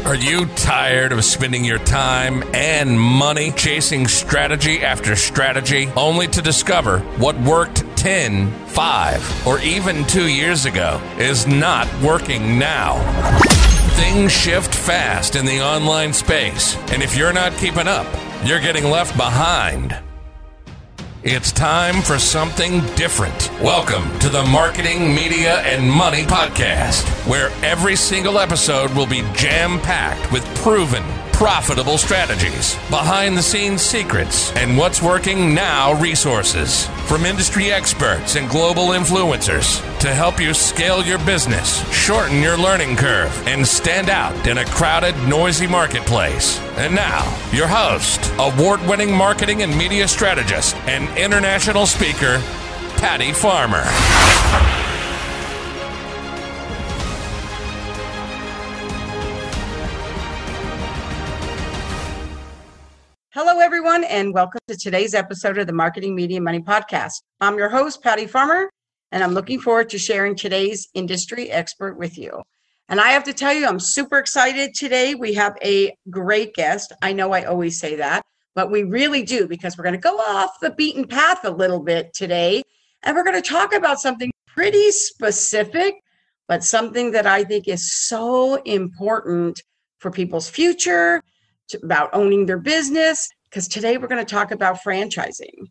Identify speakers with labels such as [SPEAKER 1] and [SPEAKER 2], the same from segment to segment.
[SPEAKER 1] Are you tired of spending your time and money chasing strategy after strategy only to discover what worked 10, 5, or even 2 years ago is not working now? Things shift fast in the online space, and if you're not keeping up, you're getting left behind. It's time for something different. Welcome to the Marketing, Media, and Money Podcast, where every single episode will be jam-packed with proven, profitable strategies, behind-the-scenes secrets, and what's working now resources from industry experts and global influencers to help you scale your business, shorten your learning curve, and stand out in a crowded, noisy marketplace. And now, your host, award-winning marketing and media strategist, and international speaker, Patty Farmer.
[SPEAKER 2] Hello, everyone, and welcome to today's episode of the Marketing, Media, and Money Podcast. I'm your host, Patty Farmer, and I'm looking forward to sharing today's industry expert with you. And I have to tell you, I'm super excited today. We have a great guest. I know I always say that, but we really do, because we're going to go off the beaten path a little bit today, and we're going to talk about something pretty specific, but something that I think is so important for people's future, about owning their business, because today we're going to talk about franchising.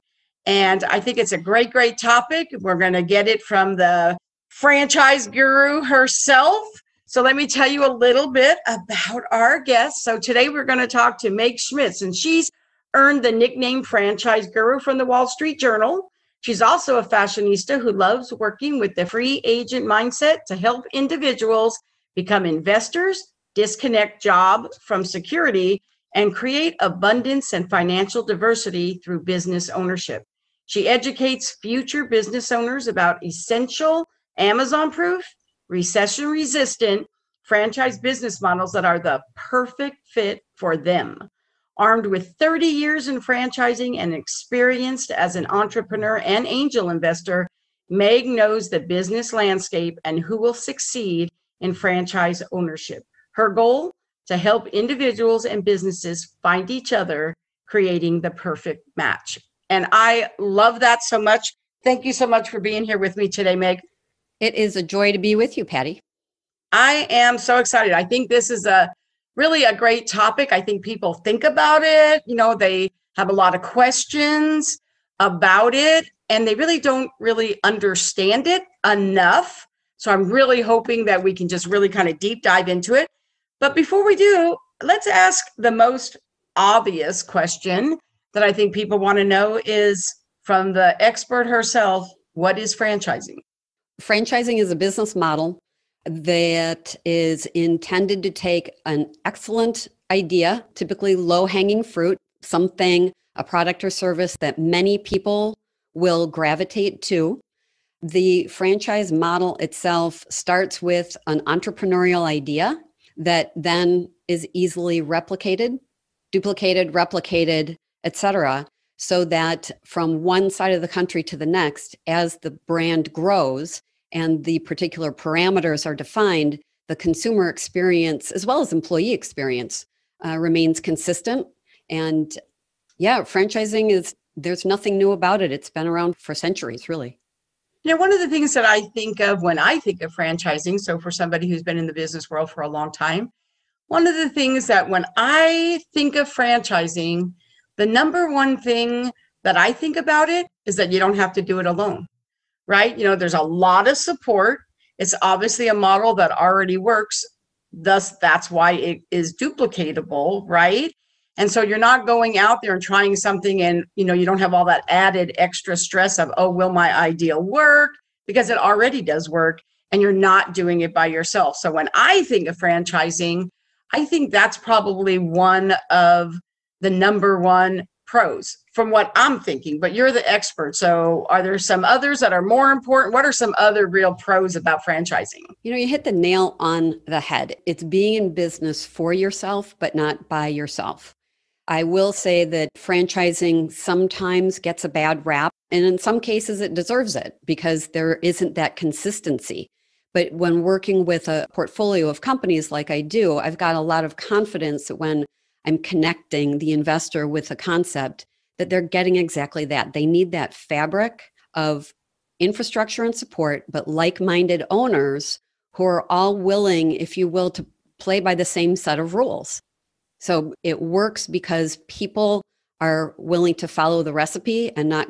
[SPEAKER 2] And I think it's a great, great topic. We're going to get it from the franchise guru herself. So let me tell you a little bit about our guest. So today we're going to talk to Meg Schmitz, and she's earned the nickname Franchise Guru from the Wall Street Journal. She's also a fashionista who loves working with the free agent mindset to help individuals become investors, disconnect job from security, and create abundance and financial diversity through business ownership. She educates future business owners about essential, Amazon-proof, recession-resistant franchise business models that are the perfect fit for them. Armed with 30 years in franchising and experienced as an entrepreneur and angel investor, Meg knows the business landscape and who will succeed in franchise ownership. Her goal? To help individuals and businesses find each other, creating the perfect match. And I love that so much. Thank you so much for being here with me today, Meg.
[SPEAKER 3] It is a joy to be with you, Patty.
[SPEAKER 2] I am so excited. I think this is really a great topic. I think people think about it. You know, they have a lot of questions about it, and they really don't really understand it enough. So I'm really hoping that we can just really kind of deep dive into it. But before we do, let's ask the most obvious question that I think people want to know is, from the expert herself, what is franchising?
[SPEAKER 3] Franchising is a business model that is intended to take an excellent idea, typically low-hanging fruit, something, a product or service that many people will gravitate to. The franchise model itself starts with an entrepreneurial idea that then is easily replicated, duplicated, replicated, etc., so that from one side of the country to the next, as the brand grows and the particular parameters are defined, the consumer experience as well as employee experience remains consistent. And yeah, franchising there's nothing new about it. It's been around for centuries, really.
[SPEAKER 2] You know, one of the things that I think of when I think of franchising, so for somebody who's been in the business world for a long time, one of the things that when I think of franchising, the number one thing that I think about it is that you don't have to do it alone, right? You know, there's a lot of support. It's obviously a model that already works. Thus, that's why it is duplicatable, right? And so you're not going out there and trying something and, you know, you don't have all that added extra stress of, oh, will my idea work? Because it already does work, and you're not doing it by yourself. So when I think of franchising, I think that's probably one of the number one pros from what I'm thinking, but you're the expert. So are there some others that are more important? What are some other real pros about franchising?
[SPEAKER 3] You know, you hit the nail on the head. It's being in business for yourself, but not by yourself. I will say that franchising sometimes gets a bad rap, and in some cases it deserves it because there isn't that consistency. But when working with a portfolio of companies like I do, I've got a lot of confidence that when I'm connecting the investor with a concept, that they're getting exactly that. They need that fabric of infrastructure and support, but like-minded owners who are all willing, if you will, to play by the same set of rules. So it works because people are willing to follow the recipe and not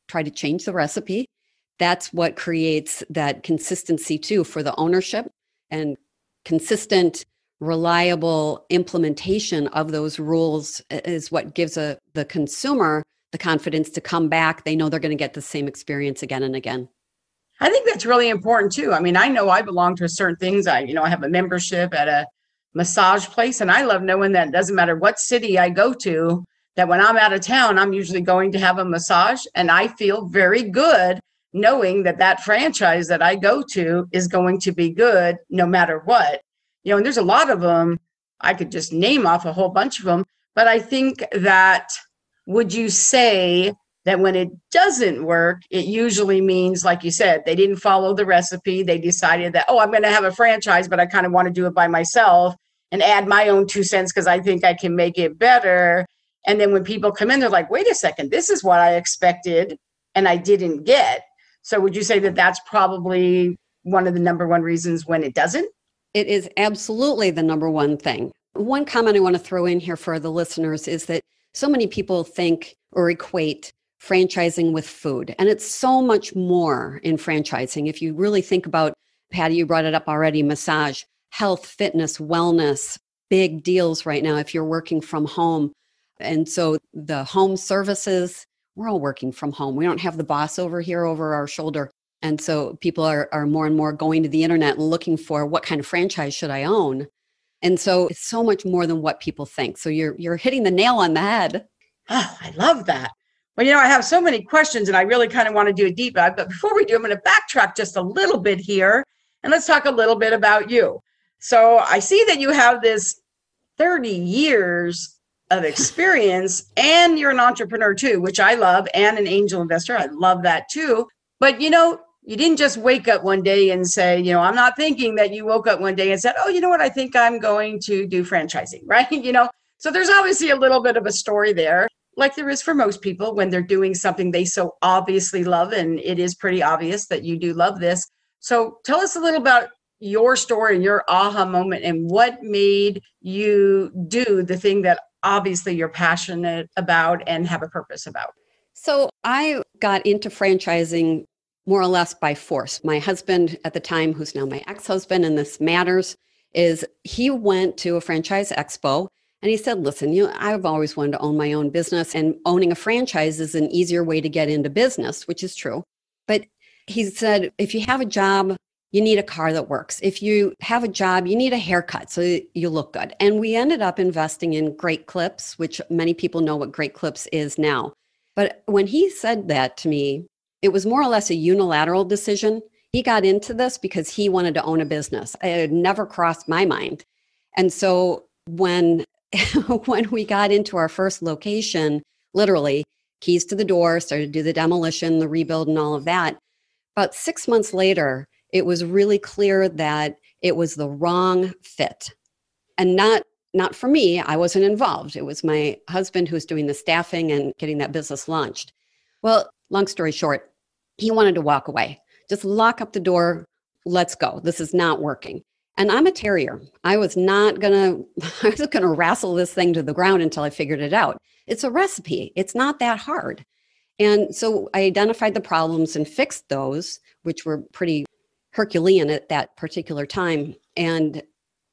[SPEAKER 3] try to change the recipe. That's what creates that consistency too for the ownership, and consistent, reliable implementation of those rules is what gives the consumer the confidence to come back. They know they're going to get the same experience again and again.
[SPEAKER 2] I think that's really important too. I mean, I know I belong to certain things. I have a membership at a massage place, and I love knowing that it doesn't matter what city I go to, that when I'm out of town, I'm usually going to have a massage, and I feel very good knowing that that franchise that I go to is going to be good no matter what. And there's a lot of them. I could just name off a whole bunch of them, but I think that, would you say that when it doesn't work, it usually means, like you said, they didn't follow the recipe. They decided that, I'm going to have a franchise, but I kind of want to do it by myself and add my own 2 cents because I think I can make it better. And then when people come in, they're like, wait a second, this is what I expected and I didn't get. So would you say that that's probably one of the number one reasons when it doesn't?
[SPEAKER 3] It is absolutely the number one thing. One comment I want to throw in here for the listeners is that so many people think or equate franchising with food. And it's so much more in franchising. If you really think about, Patty, you brought it up already, massage, health, fitness, wellness, big deals right now if you're working from home. And so the home services, we're all working from home. We don't have the boss over here over our shoulder. And so people are more and more going to the internet and looking for what kind of franchise should I own? And so it's so much more than what people think. So you're hitting the nail on the head.
[SPEAKER 2] Oh, I love that. Well, I have so many questions and I really kind of want to do a deep dive. But before we do, I'm going to backtrack just a little bit here and let's talk a little bit about you. So I see that you have this 30 years of experience and you're an entrepreneur too, which I love, and an angel investor. I love that too. But you didn't just wake up one day and say, I'm not thinking that you woke up one day and said, oh, you know what? I think I'm going to do franchising, right? So there's obviously a little bit of a story there, like there is for most people when they're doing something they so obviously love. And it is pretty obvious that you do love this. So tell us a little about your story and your aha moment and what made you do the thing that obviously you're passionate about and have a purpose about.
[SPEAKER 3] So I got into franchising more or less by force. My husband at the time, who's now my ex-husband, and this matters, is he went to a franchise expo and he said, listen, I've always wanted to own my own business, and owning a franchise is an easier way to get into business, which is true. But he said, if you have a job, you need a car that works. If you have a job, you need a haircut so you look good. And we ended up investing in Great Clips, which many people know what Great Clips is now. But when he said that to me, it was more or less a unilateral decision. He got into this because he wanted to own a business. It had never crossed my mind. And so when we got into our first location, literally keys to the door, started to do the demolition, the rebuild and all of that. About 6 months later, it was really clear that it was the wrong fit. And not for me, I wasn't involved. It was my husband who was doing the staffing and getting that business launched. Well, long story short, he wanted to walk away. Just lock up the door. Let's go. This is not working. And I'm a terrier. I was gonna wrestle this thing to the ground until I figured it out. It's a recipe. It's not that hard. And so I identified the problems and fixed those, which were pretty Herculean at that particular time. And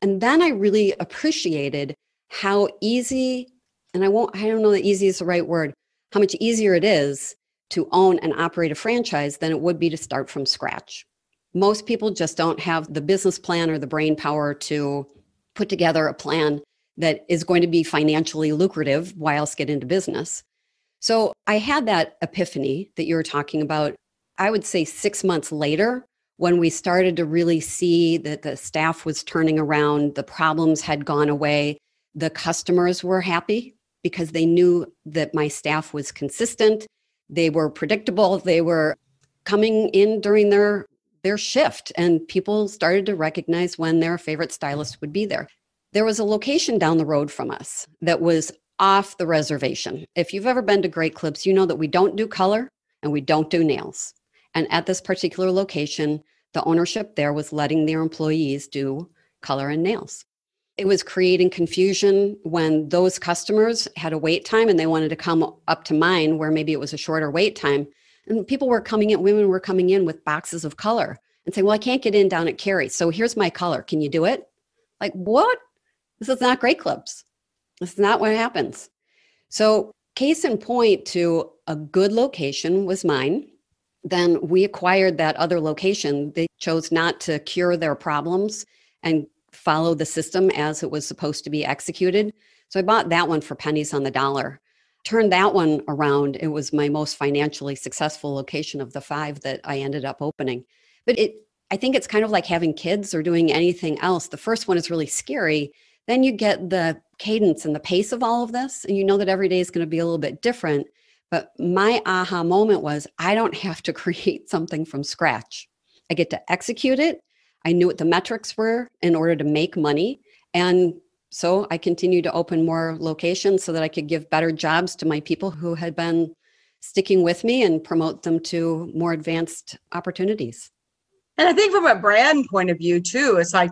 [SPEAKER 3] then I really appreciated how easy, and I don't know that easy is the right word, how much easier it is to own and operate a franchise than it would be to start from scratch. Most people just don't have the business plan or the brain power to put together a plan that is going to be financially lucrative whilst get into business. So I had that epiphany that you were talking about, I would say 6 months later, when we started to really see that the staff was turning around, the problems had gone away, the customers were happy because they knew that my staff was consistent. They were predictable. They were coming in during their their shift, and people started to recognize when their favorite stylist would be there. There was a location down the road from us that was off the reservation. If you've ever been to Great Clips, you know that we don't do color and we don't do nails. And at this particular location, the ownership there was letting their employees do color and nails. It was creating confusion when those customers had a wait time and they wanted to come up to mine where maybe it was a shorter wait time. And people were coming in, women were coming in with boxes of color and saying, well, I can't get in down at Carrie. So here's my color. Can you do it? Like, what? This is not Great Clips. This is not what happens. So case in point to a good location was mine. Then we acquired that other location. They chose not to cure their problems and follow the system as it was supposed to be executed. So I bought that one for pennies on the dollar. Turned that one around. It was my most financially successful location of the 5 that I ended up opening. But I think it's kind of like having kids or doing anything else. The first one is really scary. Then you get the cadence and the pace of all of this, and you know that every day is going to be a little bit different. But my aha moment was, I don't have to create something from scratch. I get to execute it. I knew what the metrics were in order to make money. And so I continued to open more locations so that I could give better jobs to my people who had been sticking with me and promote them to more advanced opportunities.
[SPEAKER 2] And I think from a brand point of view too, it's like,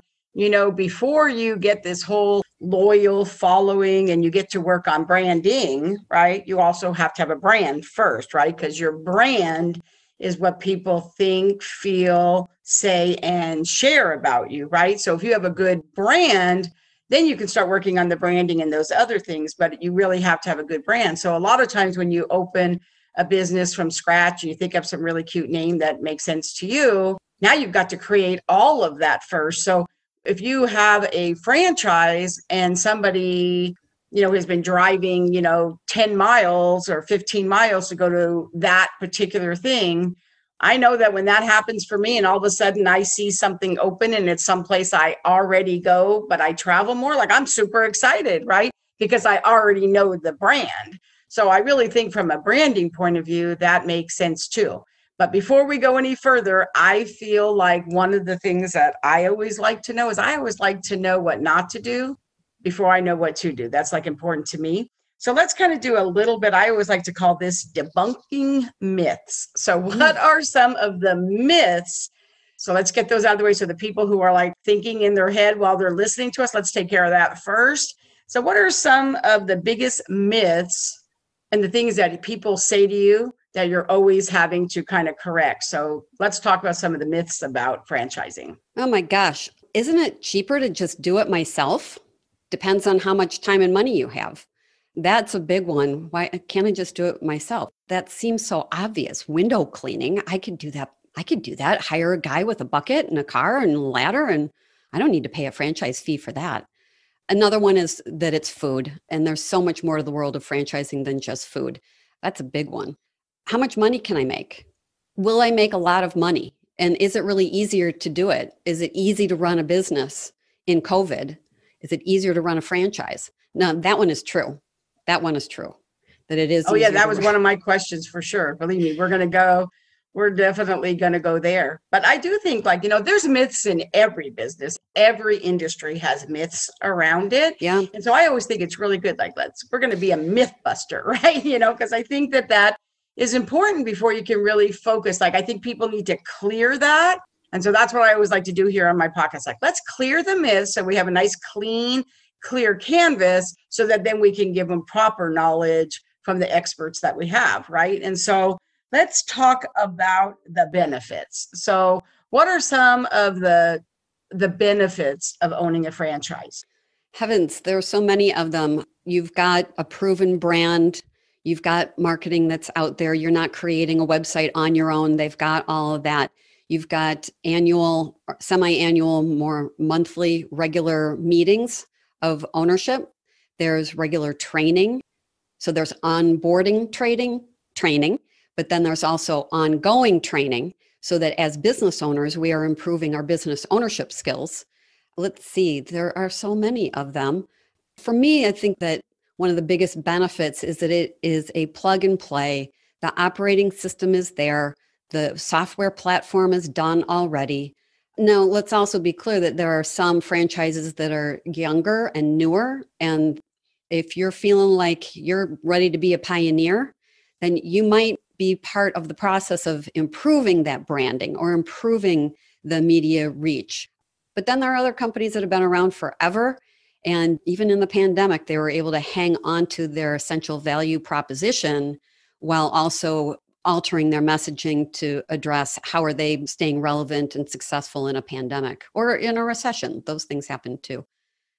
[SPEAKER 2] before you get this whole loyal following and you get to work on branding, right? You also have to have a brand first, right? Because your brand is what people think, feel, say, and share about you, right? So if you have a good brand, then you can start working on the branding and those other things, but you really have to have a good brand. So a lot of times when you open a business from scratch, you think of some really cute name that makes sense to you. Now you've got to create all of that first. So if you have a franchise and somebody, has been driving, 10 miles or 15 miles to go to that particular thing, I know that when that happens for me and all of a sudden I see something open and it's someplace I already go, but I travel more, like I'm super excited, right? Because I already know the brand. So I really think from a branding point of view, that makes sense too. But before we go any further, I feel like one of the things that I always like to know is I always like to know what not to do before I know what to do. That's like important to me. So let's kind of do a little bit. I always like to call this debunking myths. So what are some of the myths? So let's get those out of the way. So the people who are like thinking in their head while they're listening to us, let's take care of that first. So what are some of the biggest myths and the things that people say to you that you're always having to kind of correct? So let's talk about some of the myths about franchising.
[SPEAKER 3] Oh my gosh. Isn't it cheaper to just do it myself? Depends on how much time and money you have. That's a big one. Why can't I just do it myself? That seems so obvious. Window cleaning, I could do that. Hire a guy with a bucket and a car and a ladder, and I don't need to pay a franchise fee for that. Another one is that it's food, and there's so much more to the world of franchising than just food. That's a big one. How much money can I make? Will I make a lot of money? And is it really easier to do it? Is it easy to run a business in COVID? Is it easier to run a franchise? No, that one is true. That one is true. That it is.
[SPEAKER 2] Oh yeah, that was one of my questions for sure. Believe me, we're definitely going to go there. But I do think there's myths in every business. Every industry has myths around it.
[SPEAKER 3] Yeah.
[SPEAKER 2] And so I always think it's really good. We're going to be a myth buster, right? Because I think that is important before you can really focus. I think people need to clear that. And so that's what I always like to do here on my podcast. Let's clear the myths so we have a nice, clear canvas so that then we can give them proper knowledge from the experts that we have, right? And so let's talk about the benefits. So what are some of the benefits of owning a franchise?
[SPEAKER 3] Heavens, there are so many of them. You've got a proven brand. You've got marketing that's out there. You're not creating a website on your own. They've got all of that. You've got annual, semi-annual, more monthly, regular meetings of ownership. There's regular training. So there's onboarding training, but then there's also ongoing training so that as business owners, we are improving our business ownership skills. Let's see, there are so many of them. For me, I think that one of the biggest benefits is that it is a plug and play. The operating system is there. The software platform is done already. Now, let's also be clear that there are some franchises that are younger and newer. And if you're feeling like you're ready to be a pioneer, then you might be part of the process of improving that branding or improving the media reach. But then there are other companies that have been around forever. And even in the pandemic, they were able to hang on to their essential value proposition while also altering their messaging to address how are they staying relevant and successful in a pandemic or in a recession. Those things happen too.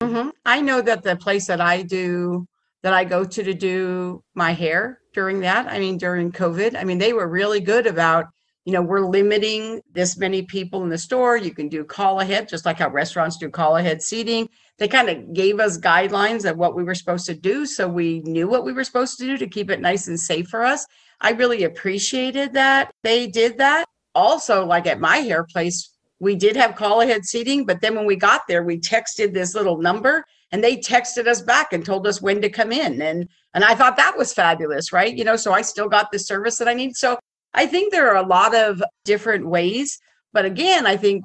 [SPEAKER 2] Mm-hmm. I know that the place that I go to do my hair during during COVID, they were really good about, we're limiting this many people in the store. You can do call ahead, just like how restaurants do call ahead seating. They kind of gave us guidelines of what we were supposed to do. So we knew what we were supposed to do to keep it nice and safe for us. I really appreciated that they did that. Also, like at my hair place, we did have call ahead seating, but then when we got there, we texted this little number and they texted us back and told us when to come in. And I thought that was fabulous, right? So I still got the service that I need. So I think there are a lot of different ways. But again, I think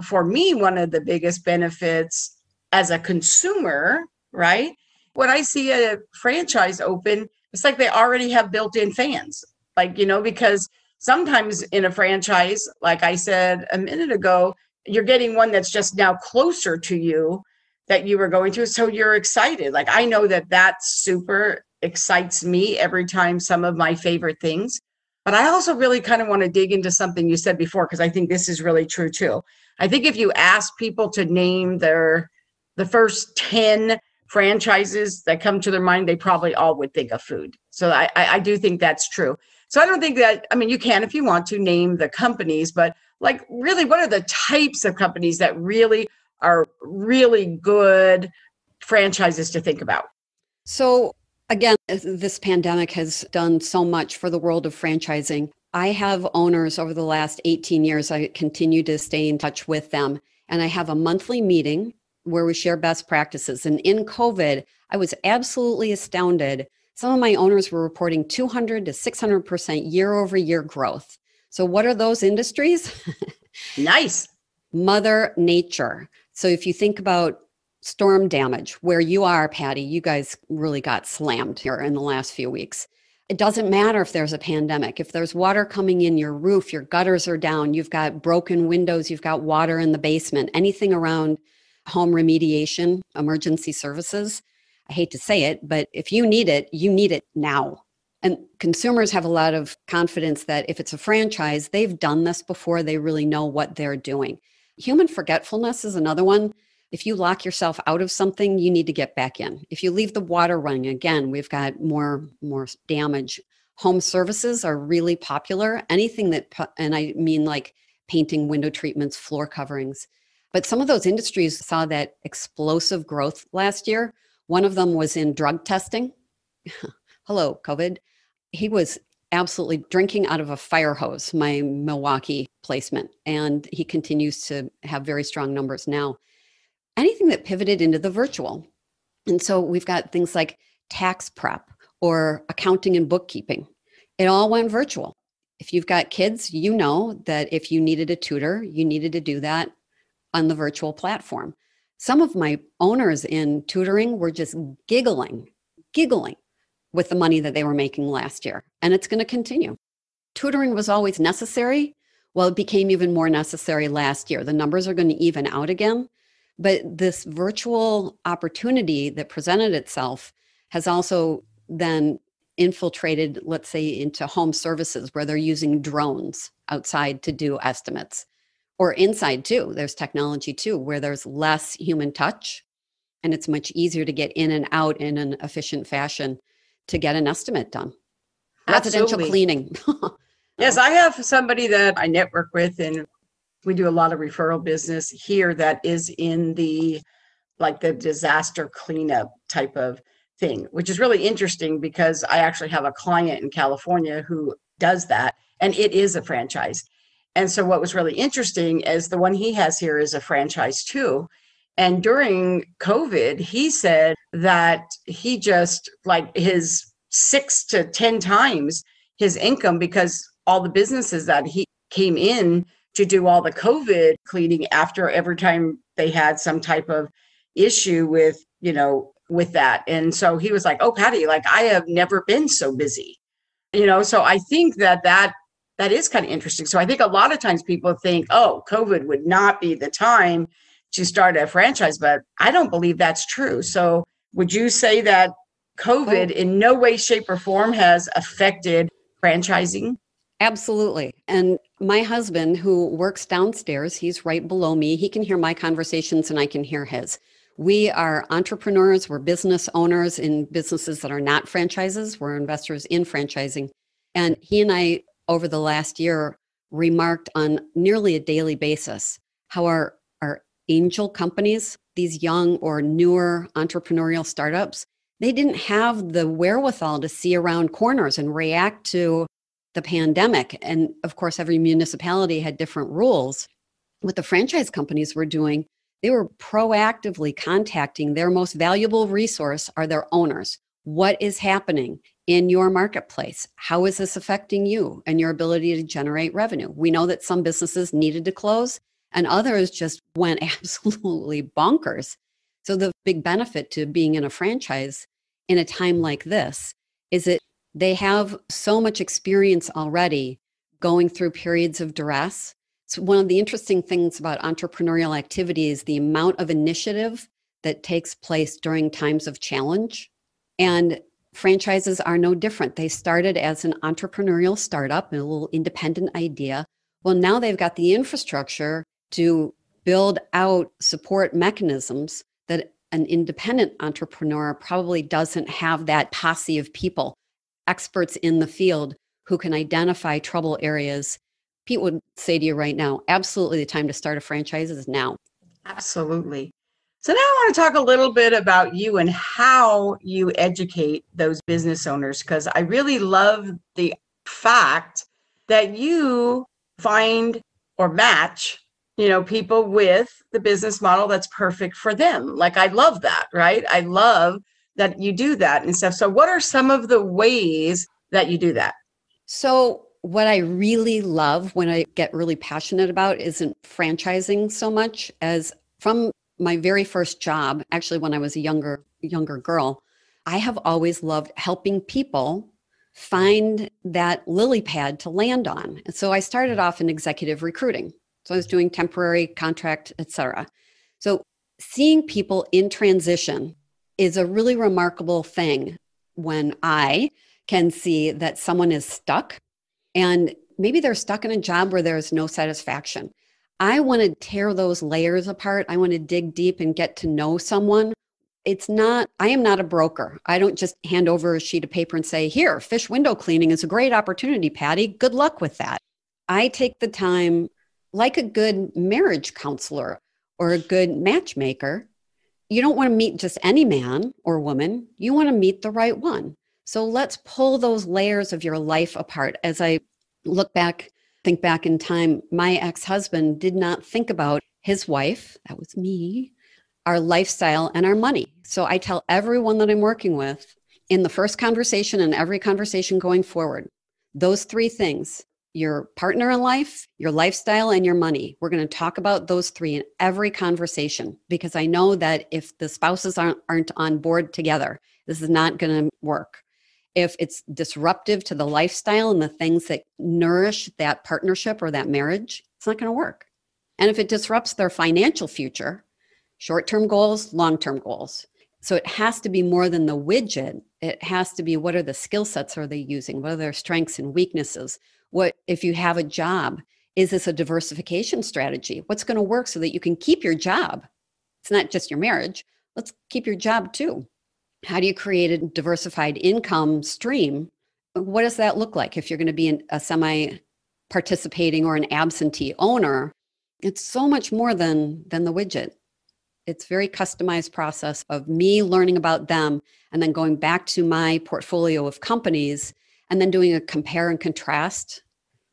[SPEAKER 2] for me, one of the biggest benefits as a consumer, right? When I see a franchise open, it's like they already have built-in fans, because sometimes in a franchise, like I said a minute ago, you're getting one that's just now closer to you that you were going to. So you're excited. Like, I know that super excites me every time some of my favorite things. But I also really kind of want to dig into something you said before, because I think this is really true too. I think if you ask people to name the first 10 franchises that come to their mind, they probably all would think of food. So I do think that's true. So I don't think that, you can, if you want to, name the companies, but like really, what are the types of companies that really are really good franchises to think about?
[SPEAKER 3] So again, this pandemic has done so much for the world of franchising. I have owners over the last 18 years. I continue to stay in touch with them. And I have a monthly meeting where we share best practices. And in COVID, I was absolutely astounded. Some of my owners were reporting 200 to 600% year over year growth. So what are those industries?
[SPEAKER 2] Nice.
[SPEAKER 3] Mother Nature. So if you think about storm damage, where you are, Patty, you guys really got slammed here in the last few weeks. It doesn't matter if there's a pandemic. If there's water coming in your roof, your gutters are down, you've got broken windows, you've got water in the basement, anything around home remediation, emergency services. I hate to say it, but if you need it now. And consumers have a lot of confidence that if it's a franchise, they've done this before, they really know what they're doing. Human forgetfulness is another one. If you lock yourself out of something, you need to get back in. If you leave the water running, again, we've got more damage. Home services are really popular. Anything that, and I mean like painting, window treatments, floor coverings. But some of those industries saw that explosive growth last year. One of them was in drug testing. Hello, COVID. He was absolutely drinking out of a fire hose, my Milwaukee placement. And he continues to have very strong numbers now. Anything that pivoted into the virtual. And so we've got things like tax prep or accounting and bookkeeping. It all went virtual. If you've got kids, you know that if you needed a tutor, you needed to do that on the virtual platform. Some of my owners in tutoring were just giggling with the money that they were making last year. And it's going to continue. Tutoring was always necessary. Well, it became even more necessary last year. The numbers are going to even out again. But this virtual opportunity that presented itself has also then infiltrated, let's say, into home services where they're using drones outside to do estimates. Or inside too, there's technology too, where there's less human touch and it's much easier to get in and out in an efficient fashion to get an estimate done. Residential cleaning.
[SPEAKER 2] Yes, I have somebody that I network with and we do a lot of referral business here that is in the disaster cleanup type of thing, which is really interesting because I actually have a client in California who does that and it is a franchise. And so what was really interesting is the one he has here is a franchise too. And during COVID, he said that he just his 6 to 10 times his income because all the businesses that he came in to do all the COVID cleaning after every time they had some type of issue with, with that. And so he was like, oh, Patty, like I have never been so busy, so I think that is kind of interesting. So I think a lot of times people think, oh, COVID would not be the time to start a franchise, but I don't believe that's true. So would you say that COVID in no way, shape, or form has affected franchising?
[SPEAKER 3] Absolutely. And my husband, who works downstairs, he's right below me. He can hear my conversations and I can hear his. We are entrepreneurs. We're business owners in businesses that are not franchises. We're investors in franchising. And he and I, over the last year, remarked on nearly a daily basis how our angel companies, these young or newer entrepreneurial startups, they didn't have the wherewithal to see around corners and react to the pandemic. And of course, every municipality had different rules. What the franchise companies were doing, they were proactively contacting their most valuable resource are their owners. What is happening in your marketplace? How is this affecting you and your ability to generate revenue? We know that some businesses needed to close and others just went absolutely bonkers. So the big benefit to being in a franchise in a time like this is that they have so much experience already going through periods of duress. So one of the interesting things about entrepreneurial activity is the amount of initiative that takes place during times of challenge. And franchises are no different. They started as an entrepreneurial startup, a little independent idea. Well, now they've got the infrastructure to build out support mechanisms that an independent entrepreneur probably doesn't have, that posse of people, experts in the field who can identify trouble areas. Pete would say to you right now, absolutely the time to start a franchise is now.
[SPEAKER 2] Absolutely. So now I want to talk a little bit about you and how you educate those business owners, because I really love the fact that you find or match, people with the business model that's perfect for them. Like, I love that, right? I love that you do that and stuff. So what are some of the ways that you do that?
[SPEAKER 3] So what I really love, when I get really passionate about, isn't franchising so much as from my very first job, actually when I was a younger girl, I have always loved helping people find that lily pad to land on. And so I started off in executive recruiting. So I was doing temporary contract, et cetera. So seeing people in transition is a really remarkable thing when I can see that someone is stuck and maybe they're stuck in a job where there's no satisfaction. I want to tear those layers apart. I want to dig deep and get to know someone. I am not a broker. I don't just hand over a sheet of paper and say, here, fish window cleaning is a great opportunity, Patty. Good luck with that. I take the time, like a good marriage counselor or a good matchmaker. You don't want to meet just any man or woman. You want to meet the right one. So let's pull those layers of your life apart. As I think back in time, my ex-husband did not think about his wife, that was me, our lifestyle, and our money. So I tell everyone that I'm working with in the first conversation and every conversation going forward, those three things: your partner in life, your lifestyle, and your money. We're going to talk about those three in every conversation, because I know that if the spouses aren't on board together, this is not going to work. If it's disruptive to the lifestyle and the things that nourish that partnership or that marriage, it's not going to work. And if it disrupts their financial future, short-term goals, long-term goals. So it has to be more than the widget. It has to be, what are the skill sets are they using? What are their strengths and weaknesses? What, if you have a job, is this a diversification strategy? What's going to work so that you can keep your job? It's not just your marriage. Let's keep your job too. How do you create a diversified income stream? What does that look like if you're going to be a semi-participating or an absentee owner? It's so much more than the widget. It's a very customized process of me learning about them and then going back to my portfolio of companies and then doing a compare and contrast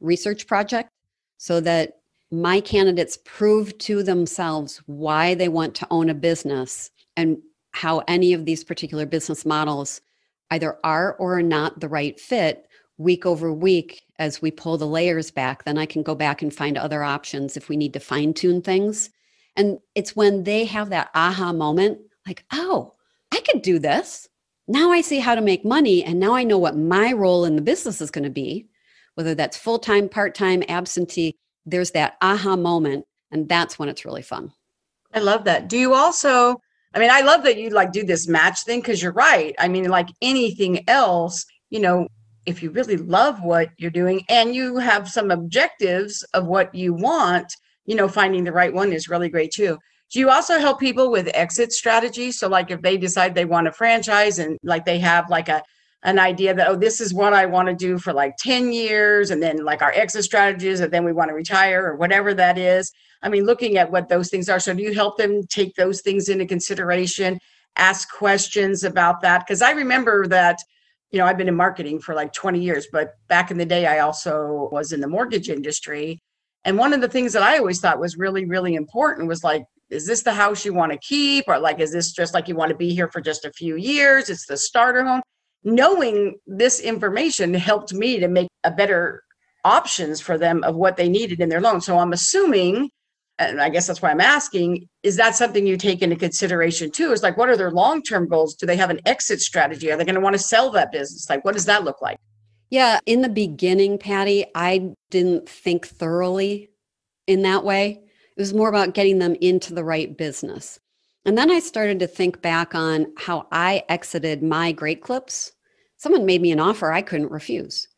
[SPEAKER 3] research project so that my candidates prove to themselves why they want to own a business and how any of these particular business models either are or are not the right fit week over week, as we pull the layers back, then I can go back and find other options if we need to fine tune things. And it's when they have that aha moment, like, oh, I could do this. Now I see how to make money. And now I know what my role in the business is going to be, whether that's full-time, part-time, absentee. There's that aha moment. And that's when it's really fun.
[SPEAKER 2] I love that. Do you also, I mean, I love that you like do this match thing, because you're right. I mean, like anything else, if you really love what you're doing and you have some objectives of what you want, finding the right one is really great too. Do you also help people with exit strategies? So like if they decide they want to franchise and like they have like an idea that, oh, this is what I want to do for like 10 years. And then like our exit strategies, and then we want to retire or whatever that is. I mean, looking at what those things are. So do you help them take those things into consideration, ask questions about that? Because I remember that, I've been in marketing for like 20 years, but back in the day, I also was in the mortgage industry. And one of the things that I always thought was really, really important was like, is this the house you want to keep? Or like, is this just like you want to be here for just a few years? It's the starter home. Knowing this information helped me to make a better options for them of what they needed in their loan. So I'm assuming, and I guess that's why I'm asking, is that something you take into consideration too? Is like, what are their long-term goals? Do they have an exit strategy? Are they going to want to sell that business? Like, what does that look like?
[SPEAKER 3] Yeah. In the beginning, Patty, I didn't think thoroughly in that way. It was more about getting them into the right business. And then I started to think back on how I exited my Great Clips. Someone made me an offer I couldn't refuse.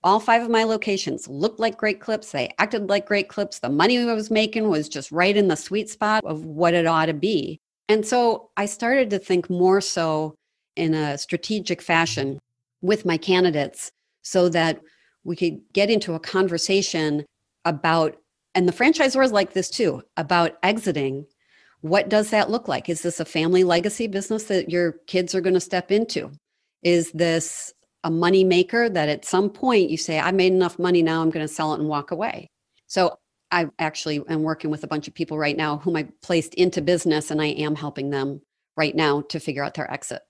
[SPEAKER 3] All 5 of my locations looked like Great Clips. They acted like Great Clips. The money I was making was just right in the sweet spot of what it ought to be. And so I started to think more so in a strategic fashion with my candidates so that we could get into a conversation about, and the franchisors like this too, about exiting. What does that look like? Is this a family legacy business that your kids are going to step into? Is this a money maker that at some point you say, I made enough money now, I'm going to sell it and walk away? So I actually am working with a bunch of people right now whom I placed into business, and I am helping them right now to figure out their exit.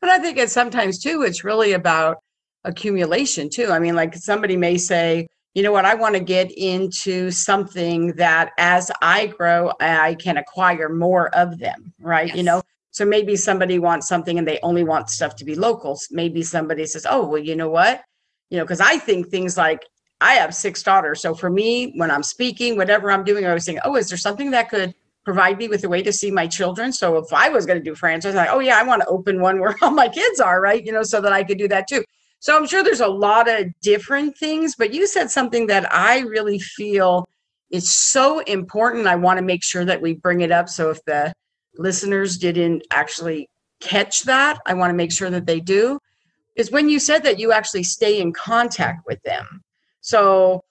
[SPEAKER 2] But I think it's sometimes too, it's really about accumulation too. I mean, like somebody may say, you know what, I want to get into something that as I grow, I can acquire more of them, right?
[SPEAKER 3] Yes.
[SPEAKER 2] So maybe somebody wants something and they only want stuff to be local. Maybe somebody says, oh, well, you know what? Because I think things like, I have 6 daughters. So for me, when I'm speaking, whatever I'm doing, I was saying, oh, is there something that could provide me with a way to see my children? So if I was going to do franchise, like, oh yeah, I want to open one where all my kids are, right? So that I could do that too. So I'm sure there's a lot of different things, but you said something that I really feel is so important. I want to make sure that we bring it up. So if the listeners didn't actually catch that, I want to make sure that they do, is when you said that you actually stay in contact with them. So,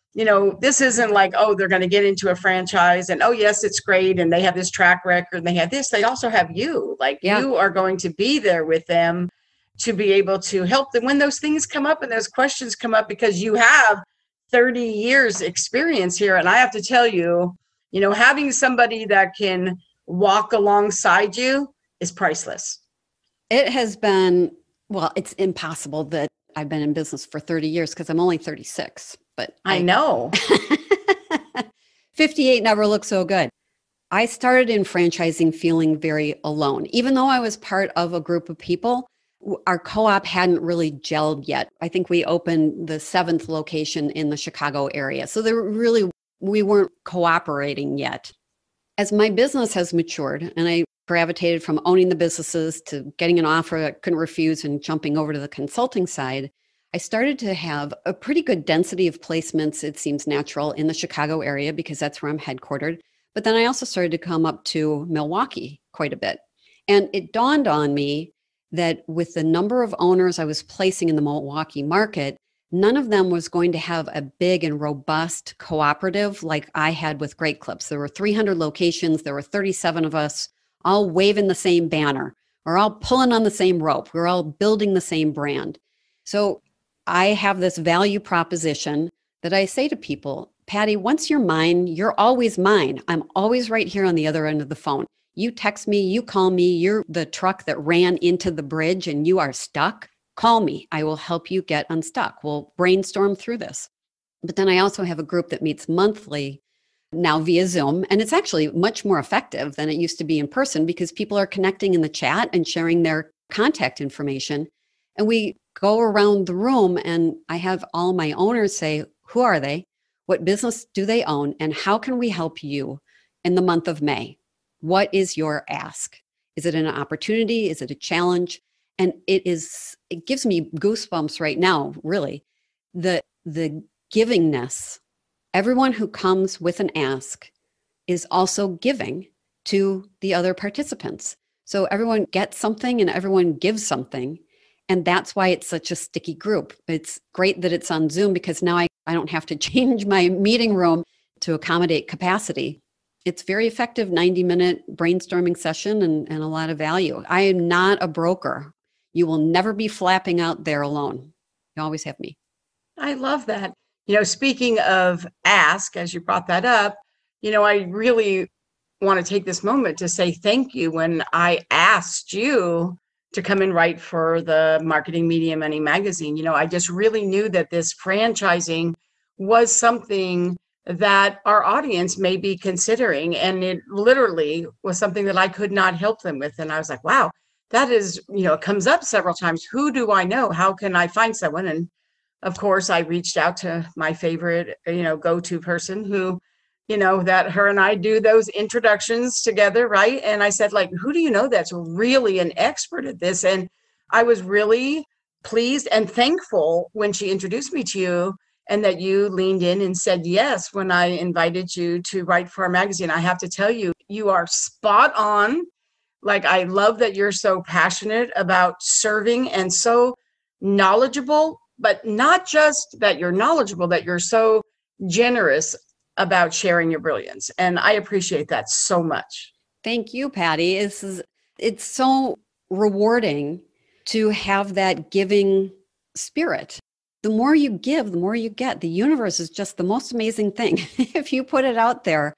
[SPEAKER 2] this isn't like, oh, they're going to get into a franchise and, oh, yes, it's great. And they have this track record and they have this. They also have you. Like You are going to be there with them to be able to help them when those things come up and those questions come up, because you have 30 years experience here. And I have to tell you, having somebody that can walk alongside you is priceless.
[SPEAKER 3] It has been, well, it's impossible that I've been in business for 30 years because I'm only 36, but
[SPEAKER 2] I know
[SPEAKER 3] 58 never looked so good. I started in franchising feeling very alone, even though I was part of a group of people. Our co-op hadn't really gelled yet. I think we opened the 7th location in the Chicago area. So we weren't cooperating yet. As my business has matured and I gravitated from owning the businesses to getting an offer I couldn't refuse and jumping over to the consulting side, I started to have a pretty good density of placements, it seems natural, in the Chicago area because that's where I'm headquartered. But then I also started to come up to Milwaukee quite a bit. And it dawned on me that with the number of owners I was placing in the Milwaukee market, none of them was going to have a big and robust cooperative like I had with Great Clips. There were 300 locations. There were 37 of us, all waving the same banner. We're all pulling on the same rope. We're all building the same brand. So I have this value proposition that I say to people, Patty, once you're mine, you're always mine. I'm always right here on the other end of the phone. You text me, you call me, you're the truck that ran into the bridge and you are stuck. Call me. I will help you get unstuck. We'll brainstorm through this. But then I also have a group that meets monthly now via Zoom. And it's actually much more effective than it used to be in person because people are connecting in the chat and sharing their contact information. And we go around the room and I have all my owners say, who are they? What business do they own? And how can we help you in the month of May? What is your ask? Is it an opportunity? Is it a challenge? And it gives me goosebumps right now, really. The givingness. Everyone who comes with an ask is also giving to the other participants. So everyone gets something and everyone gives something. And that's why it's such a sticky group. It's great that it's on Zoom because now I don't have to change my meeting room to accommodate capacity. It's very effective 90-minute brainstorming session and a lot of value. I am not a broker. You will never be flapping out there alone. You always have me.
[SPEAKER 2] I love that. Speaking of ask, as you brought that up, I really want to take this moment to say thank you when I asked you to come and write for the Marketing Media Money magazine. I just really knew that this franchising was something that our audience may be considering. And it literally was something that I could not help them with. And I was like, wow, that is, it comes up several times. Who do I know? How can I find someone? And of course, I reached out to my favorite, go-to person who, that her and I do those introductions together, right? And I said, who do you know that's really an expert at this? And I was really pleased and thankful when she introduced me to you and that you leaned in and said yes when I invited you to write for our magazine. I have to tell you, you are spot on. I love that you're so passionate about serving and so knowledgeable, but not just that you're knowledgeable, that you're so generous about sharing your brilliance. And I appreciate that so much.
[SPEAKER 3] Thank you, Patty. It's so rewarding to have that giving spirit. The more you give, the more you get. The universe is just the most amazing thing. If you put it out there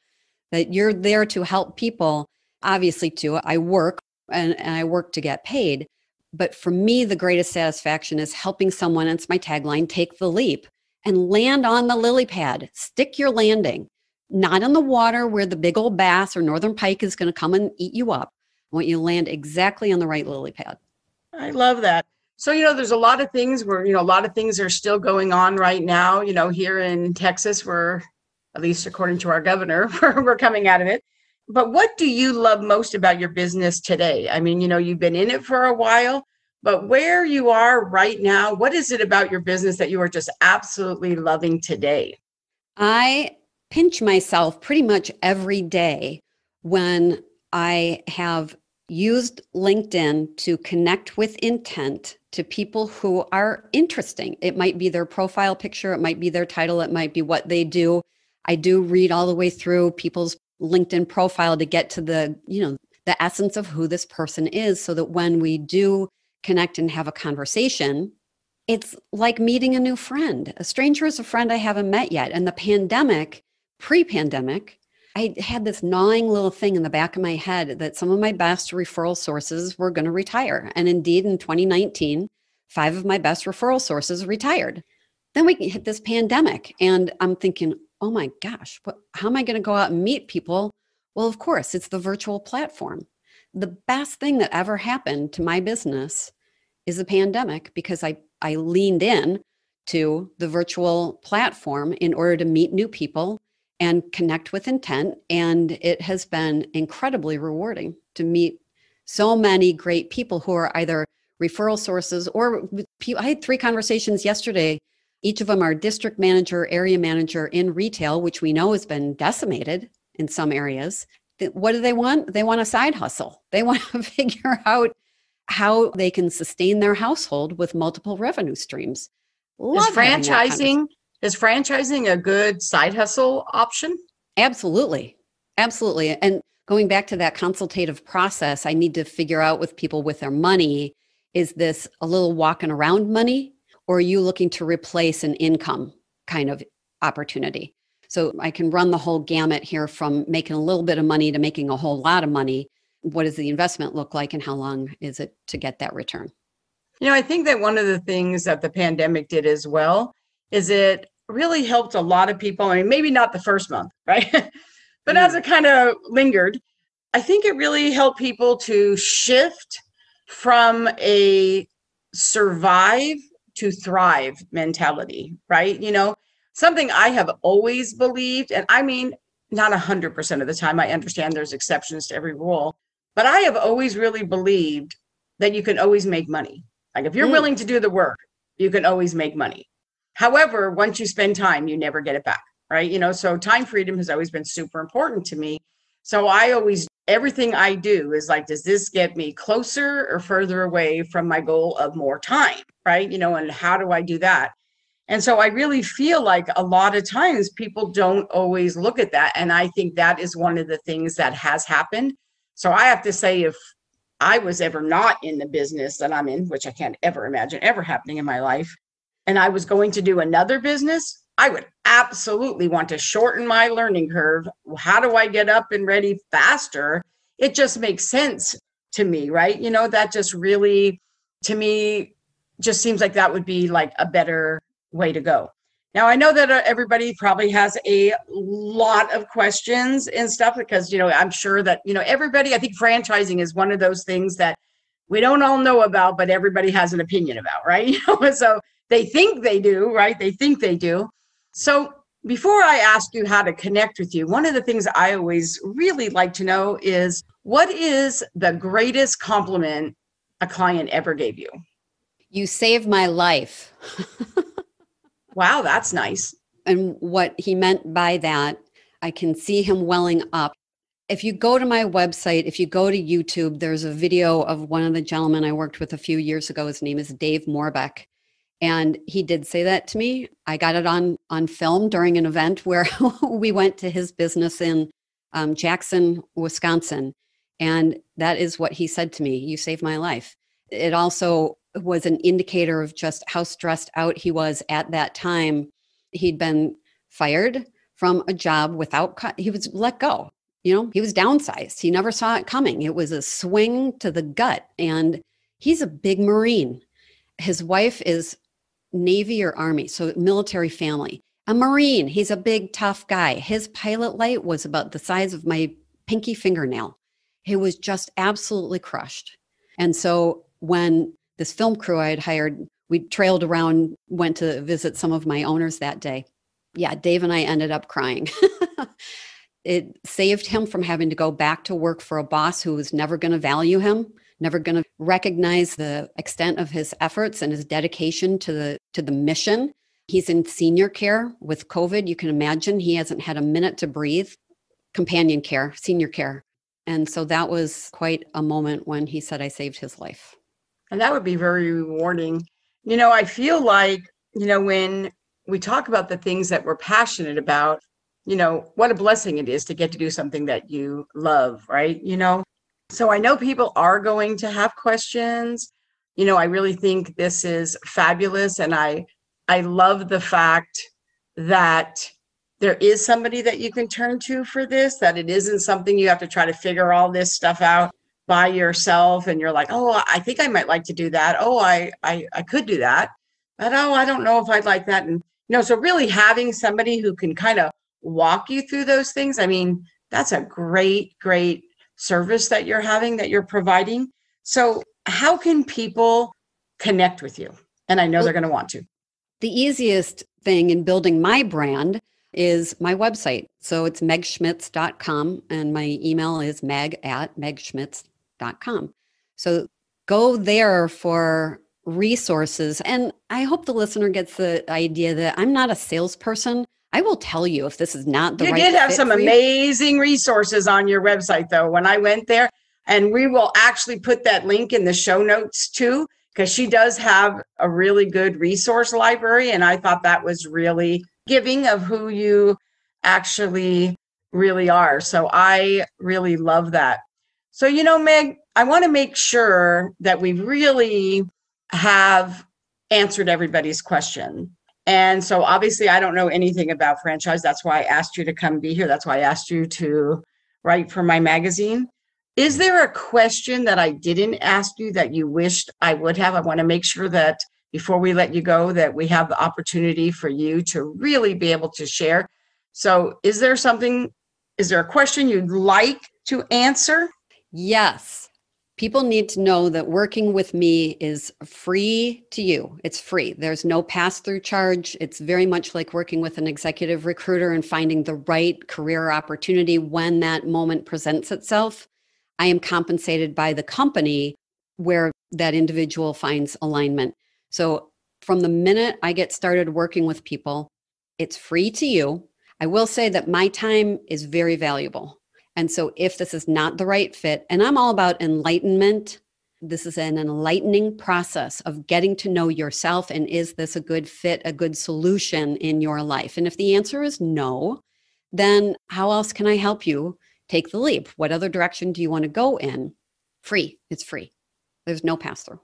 [SPEAKER 3] that you're there to help people, obviously too, I work and I work to get paid. But for me, the greatest satisfaction is helping someone, and it's my tagline, take the leap and land on the lily pad. Stick your landing, not in the water where the big old bass or northern pike is going to come and eat you up. I want you to land exactly on the right lily pad.
[SPEAKER 2] I love that. So, there's a lot of things where, a lot of things are still going on right now. Here in Texas, we're, at least according to our governor, we're coming out of it. But what do you love most about your business today? I mean, you've been in it for a while, but where you are right now, what is it about your business that you are just absolutely loving today?
[SPEAKER 3] I pinch myself pretty much every day when I have used LinkedIn to connect with intent to people who are interesting. It might be their profile picture, it might be their title, it might be what they do. I do read all the way through people's LinkedIn profile to get to the essence of who this person is, so that when we do connect and have a conversation, it's like meeting a new friend. A stranger is a friend I haven't met yet. And the pandemic, pre-pandemic, I had this gnawing little thing in the back of my head that some of my best referral sources were going to retire. And indeed, in 2019, 5 of my best referral sources retired. Then we hit this pandemic and I'm thinking, oh my gosh, how am I going to go out and meet people? Well, of course, it's the virtual platform. The best thing that ever happened to my business is the pandemic, because I leaned in to the virtual platform in order to meet new people and connect with intent. And it has been incredibly rewarding to meet so many great people who are either referral sources or I had 3 conversations yesterday. Each of them are district manager, area manager in retail, which we know has been decimated in some areas. What do they want? They want a side hustle. They want to figure out how they can sustain their household with multiple revenue streams.
[SPEAKER 2] Is franchising a good side hustle option?
[SPEAKER 3] Absolutely. Absolutely. And going back to that consultative process, I need to figure out with people with their money, is this a little walking around money, or are you looking to replace an income kind of opportunity? So I can run the whole gamut here from making a little bit of money to making a whole lot of money. What does the investment look like and how long is it to get that return?
[SPEAKER 2] I think that one of the things that the pandemic did as well is it really helped a lot of people. I mean, maybe not the first month, right? But as it kind of lingered, I think it really helped people to shift from a survive to thrive mentality, right? Something I have always believed, and I mean, not 100% of the time, I understand there's exceptions to every rule, but I have always really believed that you can always make money. Like if you're willing to do the work, you can always make money. However, once you spend time, you never get it back, right? So time freedom has always been super important to me. So everything I do is like, does this get me closer or further away from my goal of more time, right? And how do I do that? And so I really feel like a lot of times people don't always look at that. And I think that is one of the things that has happened. So I have to say, if I was ever not in the business that I'm in, which I can't ever imagine ever happening in my life, and I was going to do another business, I would absolutely want to shorten my learning curve. How do I get up and ready faster? It just makes sense to me, right? That just really, to me, just seems like that would be like a better way to go. Now, I know that everybody probably has a lot of questions and stuff because, I'm sure that, everybody, I think franchising is one of those things that we don't all know about, but everybody has an opinion about, right? So they think they do, right? They think they do. So before I ask you how to connect with you, one of the things I always really like to know is, what is the greatest compliment a client ever gave you?
[SPEAKER 3] You saved my life.
[SPEAKER 2] Wow, that's nice.
[SPEAKER 3] And what he meant by that, I can see him welling up. If you go to my website, if you go to YouTube, there's a video of one of the gentlemen I worked with a few years ago. His name is Dave Morbeck. And he did say that to me. I got it on film during an event where we went to his business in Jackson, Wisconsin. And that is what he said to me. You saved my life. It also was an indicator of just how stressed out he was at that time. He'd been fired from a job he was let go. He was downsized. He never saw it coming. It was a swing to the gut. And he's a big Marine. His wife is Navy or Army, so military family. A Marine, he's a big, tough guy. His pilot light was about the size of my pinky fingernail. He was just absolutely crushed. And so when this film crew I had hired, we trailed around, went to visit some of my owners that day. Yeah, Dave and I ended up crying. It saved him from having to go back to work for a boss who was never going to value him, never going to recognize the extent of his efforts and his dedication to the mission. He's in senior care with COVID. You can imagine he hasn't had a minute to breathe. Companion care, senior care. And so that was quite a moment when he said I saved his life.
[SPEAKER 2] And that would be very rewarding. I feel like, when we talk about the things that we're passionate about, what a blessing it is to get to do something that you love, right? So I know people are going to have questions. I really think this is fabulous. And I love the fact that there is somebody that you can turn to for this, that it isn't something you have to try to figure all this stuff out by yourself. And you're like, oh, I think I might like to do that. Oh, I could do that. But I don't know if I'd like that. And, so really having somebody who can kind of walk you through those things. I mean, that's a great, great service that you're having, that you're providing. So how can people connect with you? And I know they're going to want to.
[SPEAKER 3] The easiest thing in building my brand is my website. So it's megschmitz.com and my email is meg@megschmitz.com. So go there for resources. And I hope the listener gets the idea that I'm not a salesperson. I will tell you if this is not the right fit.
[SPEAKER 2] You did have some amazing resources on your website, though, when I went there. And we will actually put that link in the show notes, too, because she does have a really good resource library. And I thought that was really giving of who you actually really are. So I really love that. So, Meg, I want to make sure that we really have answered everybody's question. And so obviously I don't know anything about franchise. That's why I asked you to come be here. That's why I asked you to write for my magazine. Is there a question that I didn't ask you that you wished I would have? I want to make sure that before we let you go, that we have the opportunity for you to really be able to share. So is there a question you'd like to answer?
[SPEAKER 3] Yes. People need to know that working with me is free to you. It's free. There's no pass-through charge. It's very much like working with an executive recruiter and finding the right career opportunity when that moment presents itself. I am compensated by the company where that individual finds alignment. So from the minute I get started working with people, it's free to you. I will say that my time is very valuable. And so if this is not the right fit, and I'm all about enlightenment, this is an enlightening process of getting to know yourself. And is this a good fit, a good solution in your life? And if the answer is no, then how else can I help you take the leap? What other direction do you want to go in? Free. It's free. There's no pass through.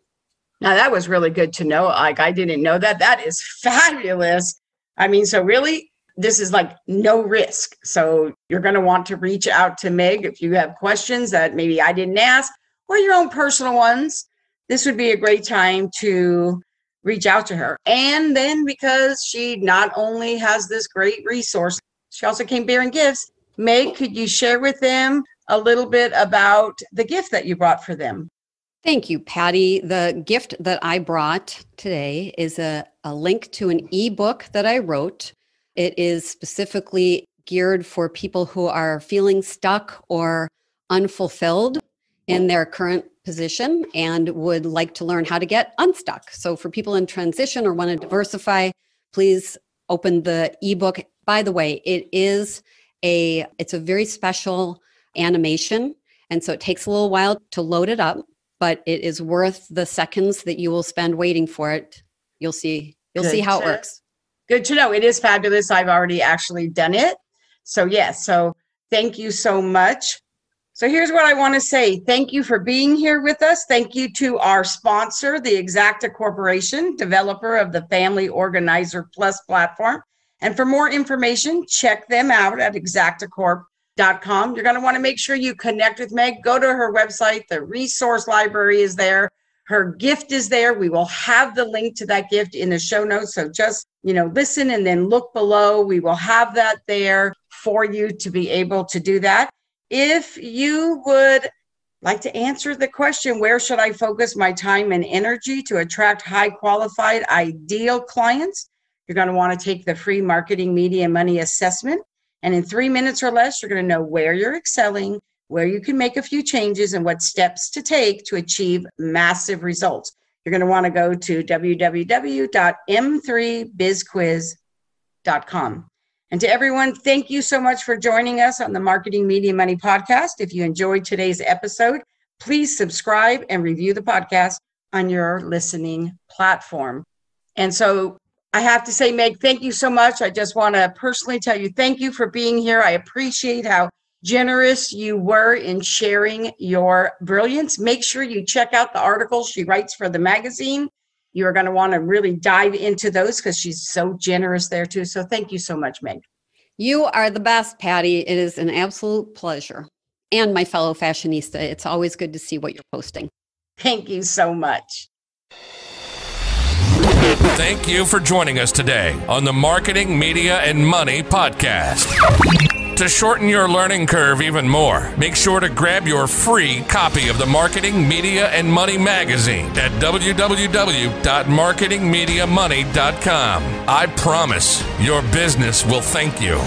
[SPEAKER 2] Now that was really good to know. Like, I didn't know that. That is fabulous. I mean, so really, this is like no risk. So you're going to want to reach out to Meg if you have questions that maybe I didn't ask or your own personal ones. This would be a great time to reach out to her. And then because she not only has this great resource, she also came bearing gifts. Meg, could you share with them a little bit about the gift that you brought for them?
[SPEAKER 3] Thank you, Patty. The gift that I brought today is a link to an ebook that I wrote. It is specifically geared for people who are feeling stuck or unfulfilled in their current position and would like to learn how to get unstuck. So for people in transition or want to diversify, please open the ebook. By the way, it's a very special animation. And so it takes a little while to load it up, but it is worth the seconds that you will spend waiting for it. You'll see how it works.
[SPEAKER 2] Good to know. It is fabulous. I've already actually done it. So yes. So thank you so much. So here's what I want to say. Thank you for being here with us. Thank you to our sponsor, the Exacta Corporation, developer of the Family Organizer Plus platform. And for more information, check them out at exactacorp.com. You're going to want to make sure you connect with Meg. Go to her website. The resource library is there. Her gift is there. We will have the link to that gift in the show notes. So just, listen and then look below. We will have that there for you to be able to do that. If you would like to answer the question, where should I focus my time and energy to attract high qualified, ideal clients? You're going to want to take the free Marketing Media Money Assessment. And in 3 minutes or less, you're going to know where you're excelling, where you can make a few changes, and what steps to take to achieve massive results. You're going to want to go to www.m3bizquiz.com. And to everyone, thank you so much for joining us on the Marketing Media Money podcast. If you enjoyed today's episode, please subscribe and review the podcast on your listening platform. And so I have to say, Meg, thank you so much. I just want to personally tell you, thank you for being here. I appreciate how generous you were in sharing your brilliance. Make sure you check out the articles she writes for the magazine. You are going to want to really dive into those because she's so generous there too. So thank you so much, Meg.
[SPEAKER 3] You are the best, Patty. It is an absolute pleasure. And my fellow fashionista, it's always good to see what you're posting.
[SPEAKER 2] Thank you so much.
[SPEAKER 1] Thank you for joining us today on the Marketing, Media, and Money podcast. To shorten your learning curve even more, make sure to grab your free copy of the Marketing, Media, and Money magazine at www.marketingmediamoney.com. I promise your business will thank you.